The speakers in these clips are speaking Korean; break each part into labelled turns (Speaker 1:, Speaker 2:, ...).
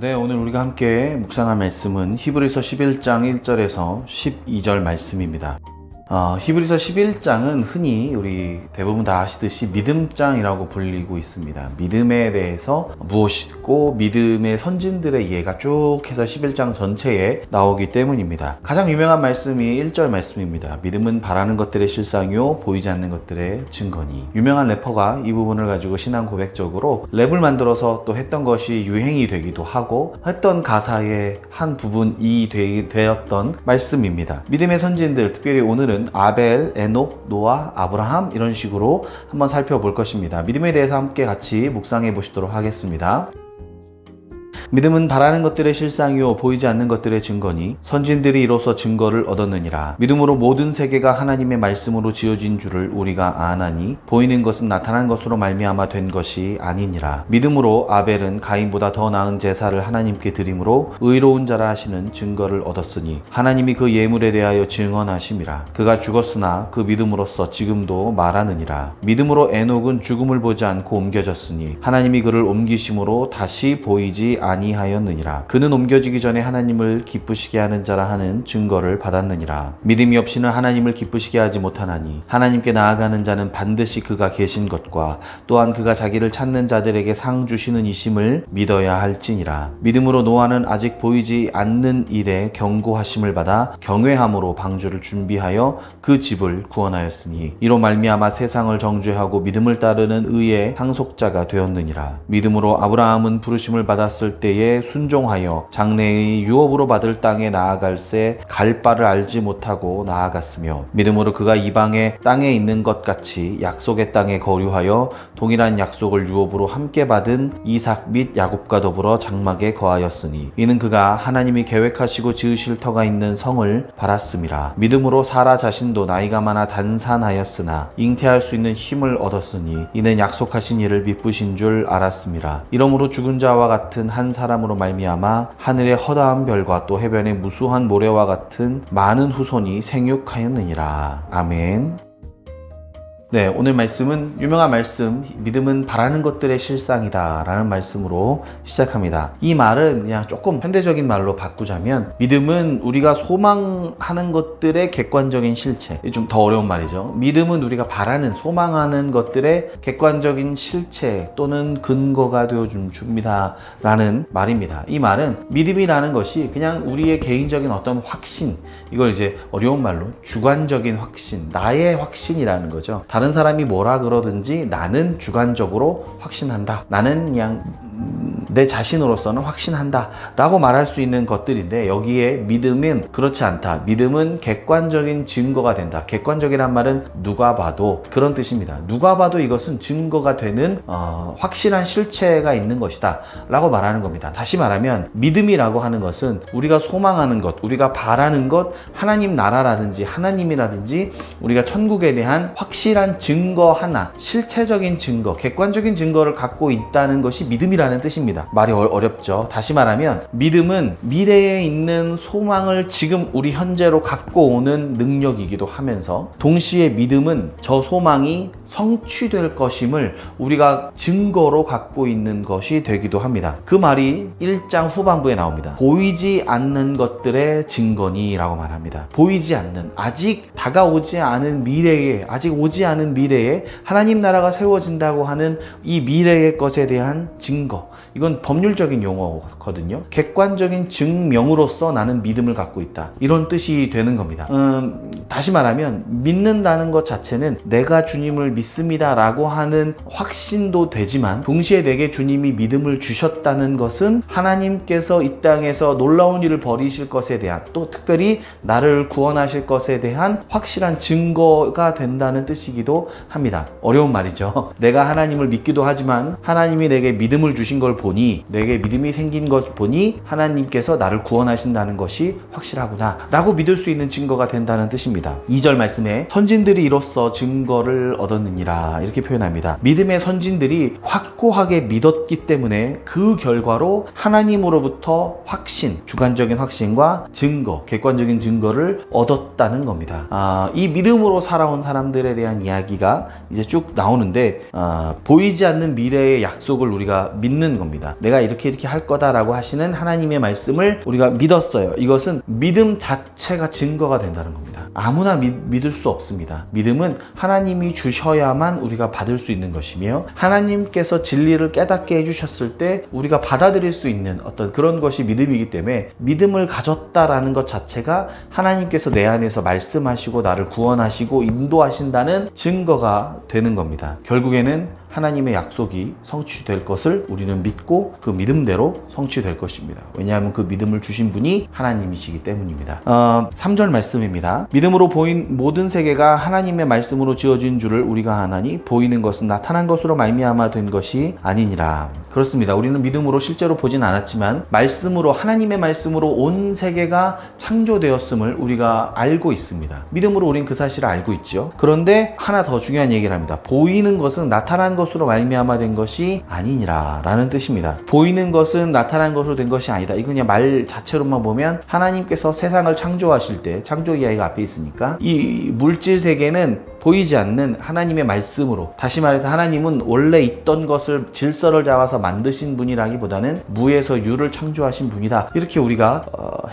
Speaker 1: 네, 오늘 우리가 함께 묵상할 말씀은 히브리서 11장 1절에서 12절 말씀입니다. 히브리서 11장은 흔히 우리 대부분 다 아시듯이 믿음장이라고 불리고 있습니다. 믿음에 대해서 무엇이 있고 믿음의 선진들의 이해가 쭉 해서 11장 전체에 나오기 때문입니다. 가장 유명한 말씀이 1절 말씀입니다. 믿음은 바라는 것들의 실상이요 보이지 않는 것들의 증거니. 유명한 래퍼가 이 부분을 가지고 신앙 고백적으로 랩을 만들어서 또 했던 것이 유행이 되기도 하고 했던 가사의 한 부분이 되었던 말씀입니다. 믿음의 선진들, 특별히 오늘은 아벨, 에녹, 노아, 아브라함 이런 식으로 한번 살펴볼 것입니다. 믿음에 대해서 함께 같이 묵상해 보시도록 하겠습니다. 믿음은 바라는 것들의 실상이요 보이지 않는 것들의 증거니 선진들이 이로써 증거를 얻었느니라. 믿음으로 모든 세계가 하나님의 말씀으로 지어진 줄을 우리가 아나니 보이는 것은 나타난 것으로 말미암아 된 것이 아니니라. 믿음으로 아벨은 가인보다 더 나은 제사를 하나님께 드림으로 의로운 자라 하시는 증거를 얻었으니 하나님이 그 예물에 대하여 증언하심이라. 그가 죽었으나 그 믿음으로써 지금도 말하느니라. 믿음으로 에녹은 죽음을 보지 않고 옮겨졌으니 하나님이 그를 옮기심으로 다시 보이지 아니하였느니라. 그는 옮겨지기 전에 하나님을 기쁘시게 하는 자라 하는 증거를 받았느니라. 믿음이 없이는 하나님을 기쁘시게 하지 못하나니 하나님께 나아가는 자는 반드시 그가 계신 것과 또한 그가 자기를 찾는 자들에게 상 주시는 이심을 믿어야 할지니라. 믿음으로 노아는 아직 보이지 않는 일에 경고하심을 받아 경외함으로 방주를 준비하여 그 집을 구원하였으니 이로 말미암아 세상을 정죄하고 믿음을 따르는 의의 상속자가 되었느니라. 믿음으로 아브라함은 부르심을 받았을 때에 순종하여 장래의 유업으로 받을 땅에 나아갈새 갈 바를 알지 못하고 나아갔으며 믿음으로 그가 이방의 땅에 있는 것 같이 약속의 땅에 거류하여 동일한 약속을 유업으로 함께 받은 이삭 및 야곱과 더불어 장막에 거하였으니 이는 그가 하나님이 계획하시고 지으실 터가 있는 성을 바랐음이라. 믿음으로 사라 자신도 나이가 많아 단산하였으나 잉태할 수 있는 힘을 얻었으니 이는 약속하신 이를 미쁘신 줄 알았음이라. 이러므로 죽은 자와 같은 한 사람으로 말미암아 하늘의 허다한 별과 또 해변의 무수한 모래와 같은 많은 후손이 생육하였느니라. 아멘. 네, 오늘 말씀은 유명한 말씀, 믿음은 바라는 것들의 실상이다 라는 말씀으로 시작합니다. 이 말은 그냥 조금 현대적인 말로 바꾸자면 믿음은 우리가 소망하는 것들의 객관적인 실체. 좀 더 어려운 말이죠. 믿음은 우리가 바라는, 소망하는 것들의 객관적인 실체 또는 근거가 되어줍니다 라는 말입니다. 이 말은 믿음이라는 것이 그냥 우리의 개인적인 어떤 확신, 이걸 이제 어려운 말로 주관적인 확신, 나의 확신이라는 거죠. 다른 사람이 뭐라 그러든지 나는 주관적으로 확신한다. 나는 그냥 내 자신으로서는 확신한다 라고 말할 수 있는 것들인데 여기에 믿음은 그렇지 않다. 믿음은 객관적인 증거가 된다. 객관적이란 말은 누가 봐도 그런 뜻입니다. 누가 봐도 이것은 증거가 되는 확실한 실체가 있는 것이다 라고 말하는 겁니다. 다시 말하면 믿음이라고 하는 것은 우리가 소망하는 것, 우리가 바라는 것, 하나님 나라라든지 하나님이라든지 우리가 천국에 대한 확실한 증거 하나, 실체적인 증거, 객관적인 증거를 갖고 있다는 것이 믿음이라는 뜻입니다. 말이 어렵죠. 다시 말하면 믿음은 미래에 있는 소망을 지금 우리 현재로 갖고 오는 능력이기도 하면서 동시에 믿음은 저 소망이 성취될 것임을 우리가 증거로 갖고 있는 것이 되기도 합니다. 그 말이 1장 후반부에 나옵니다. 보이지 않는 것들의 증거니 라고 말합니다. 보이지 않는, 아직 다가오지 않은 미래에, 아직 오지 않은 미래에 하나님 나라가 세워진다고 하는 이 미래의 것에 대한 증거. 이건 법률적인 용어거든요. 객관적인 증명으로서 나는 믿음을 갖고 있다. 이런 뜻이 되는 겁니다. 다시 말하면 믿는다는 것 자체는 내가 주님을 믿습니다 라고 하는 확신도 되지만 동시에 내게 주님이 믿음을 주셨다는 것은 하나님께서 이 땅에서 놀라운 일을 벌이실 것에 대한 또 특별히 나를 구원하실 것에 대한 확실한 증거가 된다는 뜻이기도 합니다. 어려운 말이죠. 내가 하나님을 믿기도 하지만 하나님이 내게 믿음을 주신 걸 보니 내게 믿음이 생긴 것 보니 하나님께서 나를 구원하신다는 것이 확실하구나 라고 믿을 수 있는 증거가 된다는 뜻입니다. 2절 말씀에 선진들이 이로써 증거를 얻었느니라 이렇게 표현합니다. 믿음의 선진들이 확고하게 믿었기 때문에 그 결과로 하나님으로부터 확신, 주관적인 확신과 증거, 객관적인 증거를 얻었다는 겁니다. 이 믿음으로 살아온 사람들에 대한 이야기가 이제 쭉 나오는데 보이지 않는 미래의 약속을 우리가 믿는 겁니다. 겁니다. 내가 이렇게 할 거다라고 하시는 하나님의 말씀을 우리가 믿었어요. 이것은 믿음 자체가 증거가 된다는 겁니다. 아무나 믿을 수 없습니다. 믿음은 하나님이 주셔야만 우리가 받을 수 있는 것이며, 하나님께서 진리를 깨닫게 해주셨을 때 우리가 받아들일 수 있는 어떤 그런 것이 믿음이기 때문에, 믿음을 가졌다라는 것 자체가 하나님께서 내 안에서 말씀하시고 나를 구원하시고 인도하신다는 증거가 되는 겁니다. 결국에는 하나님의 약속이 성취될 것을 우리는 믿고 그 믿음대로 성취될 것입니다. 왜냐하면 그 믿음을 주신 분이 하나님이시기 때문입니다. 3절 말씀입니다. 믿음으로 보인 모든 세계가 하나님의 말씀으로 지어진 줄을 우리가 아나니 보이는 것은 나타난 것으로 말미암아 된 것이 아니니라. 그렇습니다. 우리는 믿음으로 실제로 보진 않았지만 말씀으로, 하나님의 말씀으로 온 세계가 창조되었음을 우리가 알고 있습니다. 믿음으로 우린 그 사실을 알고 있죠. 그런데 하나 더 중요한 얘기를 합니다. 보이는 것은 나타난 것으로 말미암아 된 것이 아니니라 라는 뜻입니다. 보이는 것은 나타난 것으로 된 것이 아니다. 이거 그냥 말 자체로만 보면 하나님께서 세상을 창조하실 때, 창조 이야기가 앞에 있으니까 이 물질 세계는 보이지 않는 하나님의 말씀으로, 다시 말해서 하나님은 원래 있던 것을 질서를 잡아서 만드신 분이라기보다는 무에서 유를 창조하신 분이다, 이렇게 우리가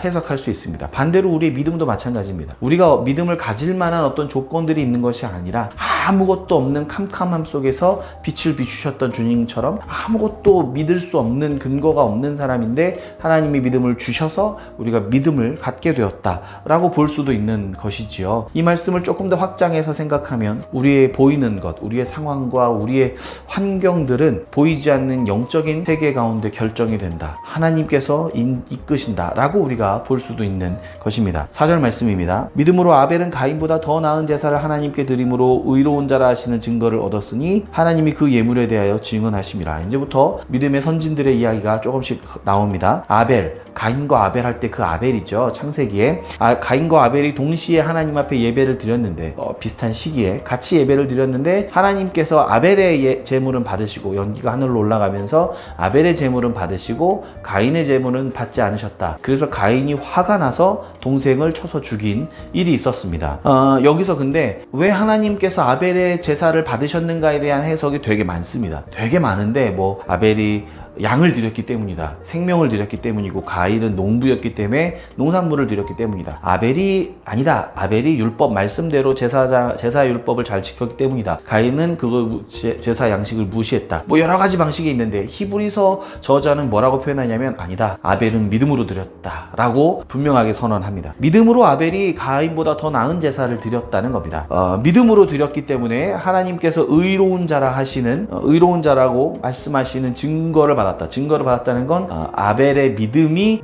Speaker 1: 해석할 수 있습니다. 반대로 우리의 믿음도 마찬가지입니다. 우리가 믿음을 가질 만한 어떤 조건들이 있는 것이 아니라 아무것도 없는 캄캄함 속에서 빛을 비추셨던 주님처럼 아무것도 믿을 수 없는, 근거가 없는 사람인데 하나님이 믿음을 주셔서 우리가 믿음을 갖게 되었다라고 볼 수도 있는 것이지요. 이 말씀을 조금 더 확장해서 생각하면 우리의 보이는 것, 우리의 상황과 우리의 환경들은 보이지 않는 영적인 세계 가운데 결정이 된다, 하나님께서 이끄신다 라고 우리가 볼 수도 있는 것입니다. 4절 말씀입니다. 믿음으로 아벨은 가인보다 더 나은 제사를 하나님께 드림으로 의로운 자라 하시는 증거를 얻었으니 하나님이 그 예물에 대하여 증언하심이라. 이제부터 믿음의 선진들의 이야기가 조금씩 나옵니다. 아벨, 가인과 아벨 할 때 그 아벨이죠. 창세기에 가인과 아벨이 동시에 하나님 앞에 예배를 드렸는데, 비슷한 시기에 같이 예배를 드렸는데 하나님께서 아벨의 제물은 받으시고, 연기가 하늘로 올라가면서 아벨의 제물은 받으시고 가인의 제물은 받지 않으셨다. 그래서 가인이 화가 나서 동생을 쳐서 죽인 일이 있었습니다. 여기서 근데 왜 하나님께서 아벨의 제사를 받으셨는가에 대한 해석이 되게 많습니다. 되게 많은데, 뭐 아벨이 양을 드렸기 때문이다, 생명을 드렸기 때문이고, 가인은 농부였기 때문에 농산물을 드렸기 때문이다, 아벨이 아니다, 아벨이 율법 말씀대로 제사 율법을 잘 지켰기 때문이다, 가인은 그거 제사 양식을 무시했다, 뭐 여러 가지 방식이 있는데 히브리서 저자는 뭐라고 표현하냐면, 아니다, 아벨은 믿음으로 드렸다 라고 분명하게 선언합니다. 믿음으로 아벨이 가인보다 더 나은 제사를 드렸다는 겁니다. 믿음으로 드렸기 때문에 하나님께서 의로운 자라 하시는, 의로운 자라고 말씀하시는 증거를 받았다는 건 아벨의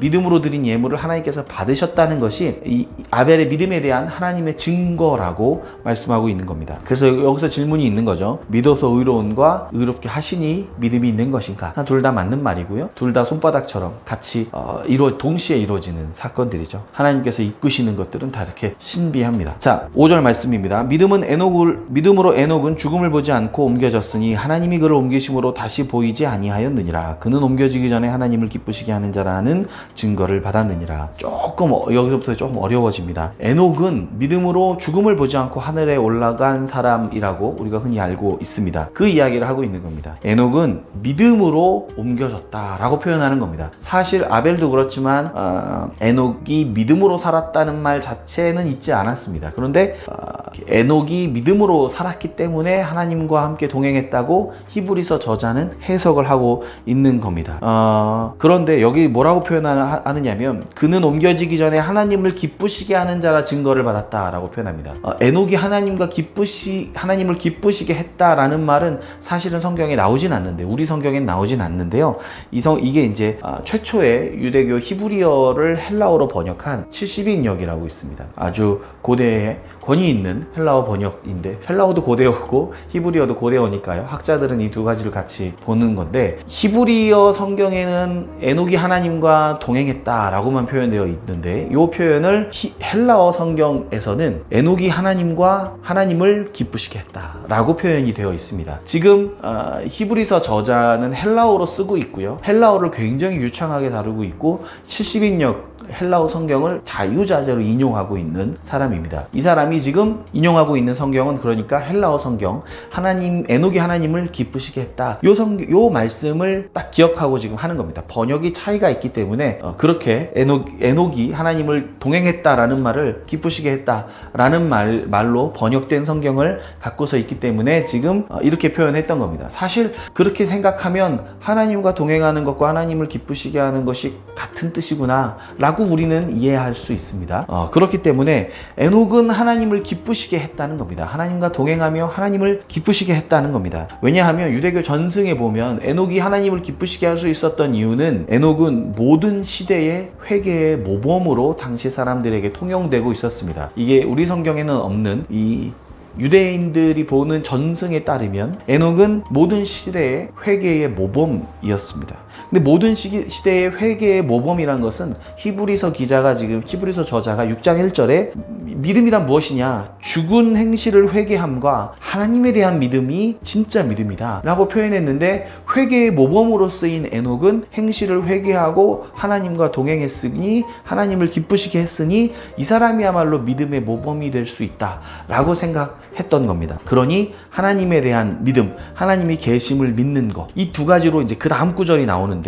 Speaker 1: 믿음으로 드린 예물을 하나님께서 받으셨다는 것이 이 아벨의 믿음에 대한 하나님의 증거라고 말씀하고 있는 겁니다. 그래서 여기서 질문이 있는 거죠. 믿어서 의로운과 의롭게 하시니 믿음이 있는 것인가? 둘 다 맞는 말이고요. 둘 다 손바닥처럼 같이 동시에 이루어지는 사건들이죠. 하나님께서 이끄시는 것들은 다 이렇게 신비합니다. 자, 5절 말씀입니다. 믿음으로 에녹은 죽음을 보지 않고 옮겨졌으니 하나님이 그를 옮기심으로 다시 보이지 아니하였느니라. 그는 옮겨지기 전에 하나님을 기쁘시게 하는 자라는 증거를 받았느니라. 여기서부터 조금 어려워집니다. 에녹은 믿음으로 죽음을 보지 않고 하늘에 올라간 사람이라고 우리가 흔히 알고 있습니다. 그 이야기를 하고 있는 겁니다. 에녹은 믿음으로 옮겨졌다라고 표현하는 겁니다. 사실 아벨도 그렇지만 에녹이 믿음으로 살았다는 말 자체는 있지 않았습니다. 그런데 에녹이 믿음으로 살았기 때문에 하나님과 함께 동행했다고 히브리서 저자는 해석을 하고 있는 겁니다. 그런데 여기 뭐라고 표현하느냐면, 그는 옮겨지기 전에 하나님을 기쁘시게 하는 자라 증거를 받았다라고 표현합니다. 에녹이 하나님을 기쁘시게 했다라는 말은 사실은 성경에 나오진 않는데, 우리 성경엔 나오진 않는데요. 이게 이제 최초의 유대교 히브리어를 헬라어로 번역한 70인역이라고 있습니다. 아주 고대의 권위 있는 헬라어 번역인데, 헬라어도 고대어고 히브리어도 고대어니까요. 학자들은 이 두 가지를 같이 보는 건데, 히브리어 성경에는 에녹이 하나님과 동행했다라고만 표현되어 있는데, 이 표현을 헬라어 성경에서는 에녹이 하나님을 기쁘시게 했다라고 표현이 되어 있습니다. 지금 히브리서 저자는 헬라어로 쓰고 있고요. 헬라어를 굉장히 유창하게 다루고 있고, 70인역 헬라어 성경을 자유자재로 인용하고 있는 사람입니다. 이 사람이 지금 인용하고 있는 성경은 그러니까 헬라어 성경, 에녹이 하나님을 기쁘시게 했다. 요 말씀을 딱 기억하고 지금 하는 겁니다. 번역이 차이가 있기 때문에 그렇게 에녹이 하나님을 동행했다라는 말을 기쁘시게 했다라는 말로 번역된 성경을 갖고서 있기 때문에 지금 이렇게 표현했던 겁니다. 사실 그렇게 생각하면 하나님과 동행하는 것과 하나님을 기쁘시게 하는 것이 같은 뜻이구나 라고 우리는 이해할 수 있습니다. 그렇기 때문에 에녹은 하나님을 기쁘시게 했다는 겁니다. 하나님과 동행하며 하나님을 기쁘시게 했다는 겁니다. 왜냐하면 유대교 전승에 보면 에녹이 하나님을 기쁘시게 할 수 있었던 이유는 에녹은 모든 시대의 회개의 모범으로 당시 사람들에게 통용되고 있었습니다. 이게 우리 성경에는 없는 이 유대인들이 보는 전승에 따르면 에녹은 모든 시대의 회개의 모범이었습니다. 근데 모든 시대의 회개의 모범이란 것은 히브리서 저자가 6장 1절에 믿음이란 무엇이냐? 죽은 행실을 회개함과 하나님에 대한 믿음이 진짜 믿음이다 라고 표현했는데, 회개의 모범으로 쓰인 에녹은 행실을 회개하고 하나님과 동행했으니 하나님을 기쁘시게 했으니 이 사람이야말로 믿음의 모범이 될 수 있다 라고 생각했던 겁니다. 그러니 하나님에 대한 믿음, 하나님이 계심을 믿는 것, 이 두 가지로 이제 그 다음 구절이 나오는데요.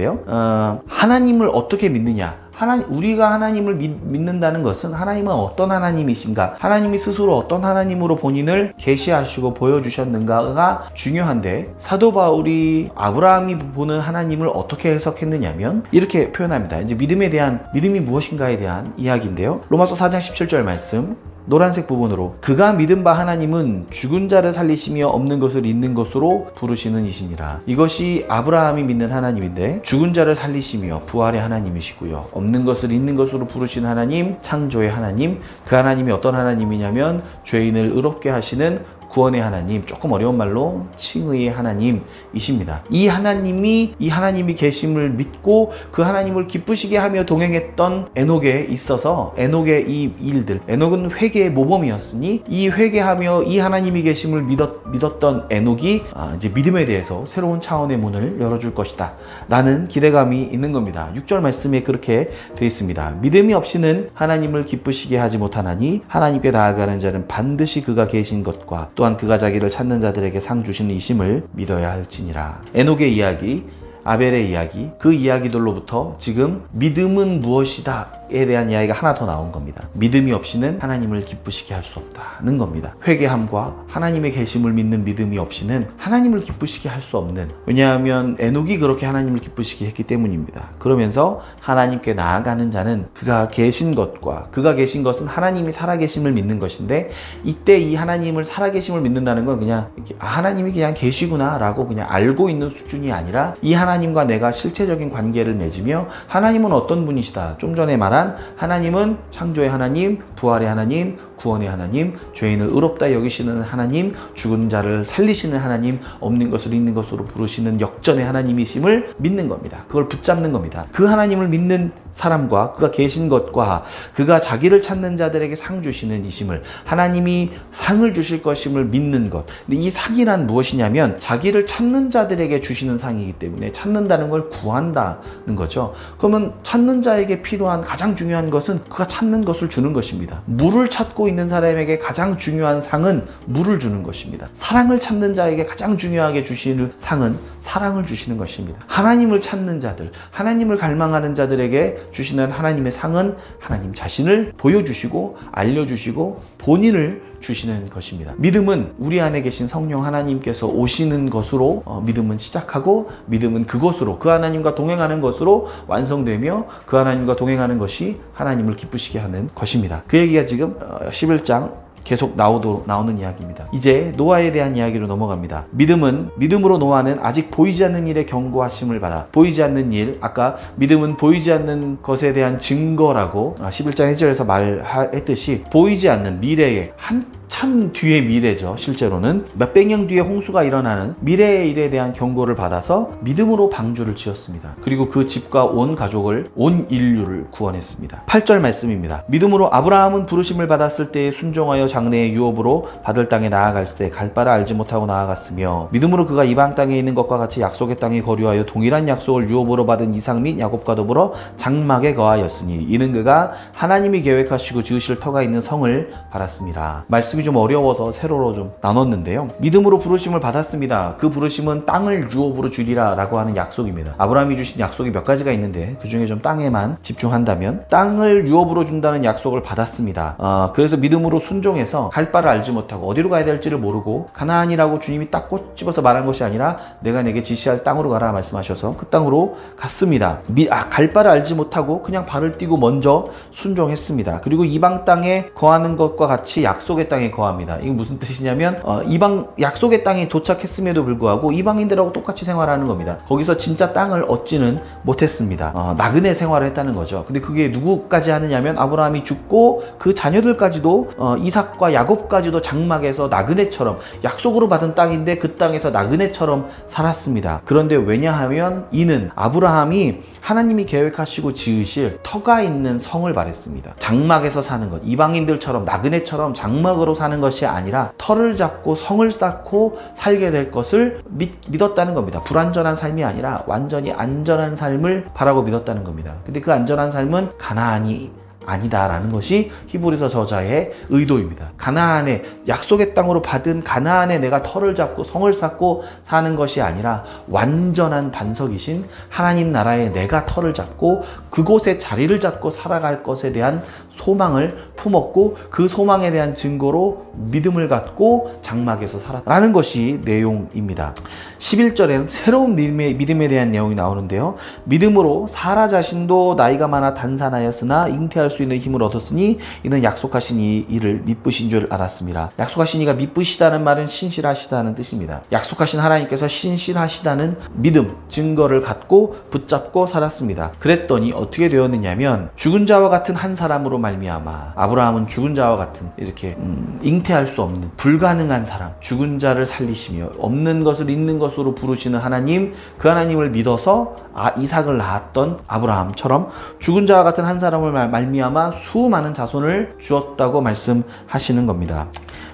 Speaker 1: 하나님을 어떻게 믿느냐? 우리가 하나님을 믿는다는 것은 하나님은 어떤 하나님이신가, 하나님이 스스로 어떤 하나님으로 본인을 계시하시고 보여주셨는가가 중요한데, 사도 바울이 아브라함이 보는 하나님을 어떻게 해석했느냐면 이렇게 표현합니다. 이제 믿음이 무엇인가에 대한 이야기인데요. 로마서 4장 17절 말씀, 노란색 부분으로, 그가 믿은 바 하나님은 죽은 자를 살리시며 없는 것을 있는 것으로 부르시는 이시니라. 이것이 아브라함이 믿는 하나님인데, 죽은 자를 살리시며 부활의 하나님이시고요, 없는 것을 있는 것으로 부르시는 하나님, 창조의 하나님. 그 하나님이 어떤 하나님이냐면 죄인을 의롭게 하시는 구원의 하나님, 조금 어려운 말로 칭의의 하나님이십니다. 이 하나님이 계심을 믿고 그 하나님을 기쁘시게 하며 동행했던 에녹에 있어서, 에녹의 이 일들, 에녹은 회개의 모범이었으니 이 회개하며 이 하나님이 계심을 믿었던 에녹이 이제 믿음에 대해서 새로운 차원의 문을 열어줄 것이다 라는 기대감이 있는 겁니다. 6절 말씀에 그렇게 되어 있습니다. 믿음이 없이는 하나님을 기쁘시게 하지 못하나니 하나님께 나아가는 자는 반드시 그가 계신 것과 또한 그가 자기를 찾는 자들에게 상 주시는 이심을 믿어야 할지니라. 에녹의 이야기, 아벨의 이야기, 그 이야기들로부터 지금 믿음은 무엇이다에 대한 이야기가 하나 더 나온 겁니다. 믿음이 없이는 하나님을 기쁘시게 할 수 없다는 겁니다. 회개함과 하나님의 계심을 믿는 믿음이 없이는 하나님을 기쁘시게 할 수 없는, 왜냐하면 에녹이 그렇게 하나님을 기쁘시게 했기 때문입니다. 그러면서 하나님께 나아가는 자는 그가 계신 것과, 그가 계신 것은 하나님이 살아계심을 믿는 것인데, 이때 이 하나님을 살아계심을 믿는다는 건 그냥 하나님이 그냥 계시구나 라고 그냥 알고 있는 수준이 아니라, 이 하나님과 내가 실체적인 관계를 맺으며 하나님은 어떤 분이시다, 좀 전에 말한 하나님은 창조의 하나님, 부활의 하나님, 구원의 하나님, 죄인을 의롭다 여기시는 하나님, 죽은 자를 살리시는 하나님, 없는 것을 있는 것으로 부르시는 역전의 하나님이심을 믿는 겁니다. 그걸 붙잡는 겁니다. 그 하나님을 믿는 사람과 그가 계신 것과 그가 자기를 찾는 자들에게 상 주시는 이심을, 하나님이 상을 주실 것임을 믿는 것. 근데 이 상이란 무엇이냐면 자기를 찾는 자들에게 주시는 상이기 때문에 찾는다는 걸 구한다는 거죠. 그러면 찾는 자에게 필요한 가장 중요한 것은 그가 찾는 것을 주는 것입니다. 물을 찾고 있는 사람에게 가장 중요한 상은 물을 주는 것입니다. 사랑을 찾는 자에게 가장 중요하게 주시는 상은 사랑을 주시는 것입니다. 하나님을 찾는 자들, 하나님을 갈망하는 자들에게 주시는 하나님의 상은 하나님 자신을 보여주시고 알려주시고 본인을 주시는 것입니다. 믿음은 우리 안에 계신 성령 하나님께서 오시는 것으로 믿음은 시작하고, 믿음은 그것으로, 그 하나님과 동행하는 것으로 완성되며, 그 하나님과 동행하는 것이 하나님을 기쁘시게 하는 것입니다. 그 얘기가 지금 11장 계속 나오는 이야기입니다. 이제 노아에 대한 이야기로 넘어갑니다. 믿음으로 노아는 아직 보이지 않는 일에 경고하심을 받아, 보이지 않는 일, 아까 믿음은 보이지 않는 것에 대한 증거라고 11장 1절에서 말했듯이, 보이지 않는 미래에 한참 참 뒤의 미래죠. 실제로는 몇백 년 뒤에 홍수가 일어나는 미래의 일에 대한 경고를 받아서 믿음으로 방주를 지었습니다. 그리고 그 집과 온 가족을, 온 인류를 구원했습니다. 8절 말씀입니다. 믿음으로 아브라함은 부르심을 받았을 때에 순종하여 장래의 유업으로 받을 땅에 나아갈새 갈 바를 알지 못하고 나아갔으며 믿음으로 그가 이방 땅에 있는 것과 같이 약속의 땅에 거류하여 동일한 약속을 유업으로 받은 이삭 및 야곱과 더불어 장막에 거하였으니 이는 그가 하나님이 계획하시고 지으실 터가 있는 성을 바랐습니다. 말씀이 좀 어려워서 세로로 좀 나눴는데요. 믿음으로 부르심을 받았습니다. 그 부르심은 땅을 유업으로 주리라 라고 하는 약속입니다. 아브라함이 주신 약속이 몇 가지가 있는데 그 중에 좀 땅에만 집중한다면 땅을 유업으로 준다는 약속을 받았습니다. 그래서 믿음으로 순종해서 갈 바를 알지 못하고 어디로 가야 될지를 모르고 가나안이라고 주님이 딱 꼬집어서 말한 것이 아니라 내가 내게 지시할 땅으로 가라 말씀하셔서 그 땅으로 갔습니다. 갈 바를 알지 못하고 그냥 발을 띄고 먼저 순종했습니다. 그리고 이방 땅에 거하는 것과 같이 약속의 땅에 거합니다. 이게 무슨 뜻이냐면 이방 약속의 땅에 도착했음에도 불구하고 이방인들하고 똑같이 생활하는 겁니다. 거기서 진짜 땅을 얻지는 못했습니다. 나그네 생활을 했다는 거죠. 근데 그게 누구까지 하느냐면 아브라함이 죽고 그 자녀들까지도 이삭과 야곱까지도 장막에서 나그네처럼 약속으로 받은 땅인데 그 땅에서 나그네처럼 살았습니다. 그런데 왜냐하면 이는 아브라함이 하나님이 계획하시고 지으실 터가 있는 성을 바랬습니다. 장막에서 사는 것, 이방인들처럼 나그네처럼 장막으로 사는 것이 아니라 터를 잡고 성을 쌓고 살게 될 것을 믿었다는 겁니다. 불안전한 삶이 아니라 완전히 안전한 삶을 바라고 믿었다는 겁니다. 근데 그 안전한 삶은 가나안이 아니다라는 것이 히브리서 저자의 의도입니다. 가나안의 약속의 땅으로 받은 가나안에 내가 터를 잡고 성을 쌓고 사는 것이 아니라 완전한 반석이신 하나님 나라에 내가 터를 잡고 그곳에 자리를 잡고 살아갈 것에 대한 소망을 품었고 그 소망에 대한 증거로 믿음을 갖고 장막에서 살았다는 것이 내용입니다. 11절에는 새로운 믿음에 대한 내용이 나오는데요. 믿음으로 사라 자신도 나이가 많아 단산하였으나 잉태할 수 있는 힘을 얻었으니 이는 약속하신 이 일을 미쁘신 줄 알았습니다. 약속하신 이가 미쁘시다는 말은 신실하시다는 뜻입니다. 약속하신 하나님께서 신실하시다는 믿음, 증거를 갖고 붙잡고 살았습니다. 그랬더니 어떻게 되었느냐면 죽은 자와 같은 한 사람으로 말미암아 아브라함은 죽은 자와 같은 이렇게 잉태할 수 없는 불가능한 사람, 죽은 자를 살리시며 없는 것을 있는 것으로 부르시는 하나님, 그 하나님을 믿어서 이삭을 낳았던 아브라함처럼 죽은 자와 같은 한 사람을 말미암아 수많은 자손을 주었다고 말씀하시는 겁니다.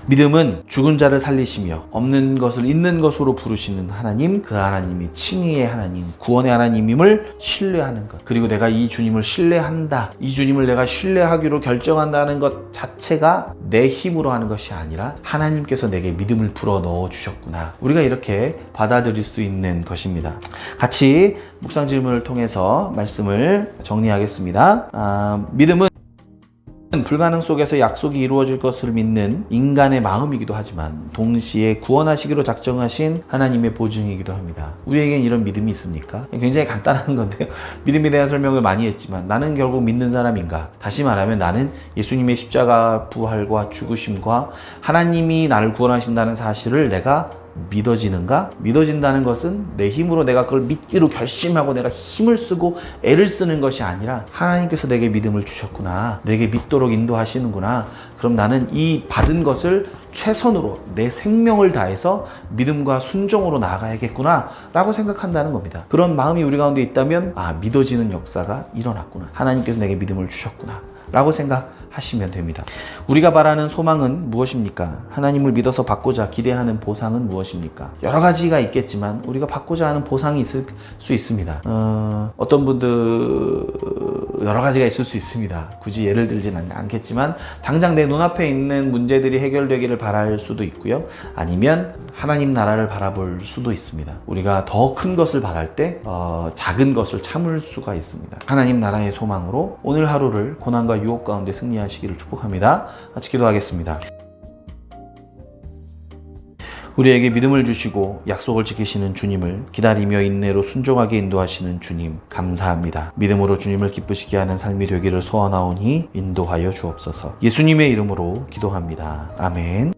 Speaker 1: 믿음은 죽은 자를 살리시며 없는 것을 있는 것으로 부르시는 하나님, 그 하나님이 칭의의 하나님, 구원의 하나님임을 신뢰하는 것. 그리고 내가 이 주님을 신뢰한다, 이 주님을 내가 신뢰하기로 결정한다는 것 자체가 내 힘으로 하는 것이 아니라 하나님께서 내게 믿음을 불어 넣어 주셨구나. 우리가 이렇게 받아들일 수 있는 것입니다. 같이 묵상 질문을 통해서 말씀을 정리하겠습니다. 믿음은 불가능 속에서 약속이 이루어질 것을 믿는 인간의 마음이기도 하지만 동시에 구원하시기로 작정하신 하나님의 보증이기도 합니다. 우리에겐 이런 믿음이 있습니까? 굉장히 간단한 건데요. 믿음에 대한 설명을 많이 했지만 나는 결국 믿는 사람인가? 다시 말하면 나는 예수님의 십자가 부활과 죽으심과 하나님이 나를 구원하신다는 사실을 내가 믿어지는가? 믿어진다는 것은 내 힘으로 내가 그걸 믿기로 결심하고 내가 힘을 쓰고 애를 쓰는 것이 아니라 하나님께서 내게 믿음을 주셨구나, 내게 믿도록 인도하시는구나, 그럼 나는 이 받은 것을 최선으로 내 생명을 다해서 믿음과 순종으로 나아가야겠구나 라고 생각한다는 겁니다. 그런 마음이 우리 가운데 있다면 믿어지는 역사가 일어났구나, 하나님께서 내게 믿음을 주셨구나 라고 생각하시면 됩니다. 우리가 바라는 소망은 무엇입니까? 하나님을 믿어서 받고자 기대하는 보상은 무엇입니까? 여러 가지가 있겠지만 우리가 받고자 하는 보상이 있을 수 있습니다. 어떤 분들 여러 가지가 있을 수 있습니다. 굳이 예를 들지는 않겠지만 당장 내 눈앞에 있는 문제들이 해결되기를 바랄 수도 있고요. 아니면 하나님 나라를 바라볼 수도 있습니다. 우리가 더 큰 것을 바랄 때 작은 것을 참을 수가 있습니다. 하나님 나라의 소망으로 오늘 하루를 고난과 유혹 가운데 승리하시기를 축복합니다. 같이 기도하겠습니다. 우리에게 믿음을 주시고 약속을 지키시는 주님을 기다리며 인내로 순종하게 인도하시는 주님 감사합니다. 믿음으로 주님을 기쁘시게 하는 삶이 되기를 소원하오니 인도하여 주옵소서. 예수님의 이름으로 기도합니다. 아멘.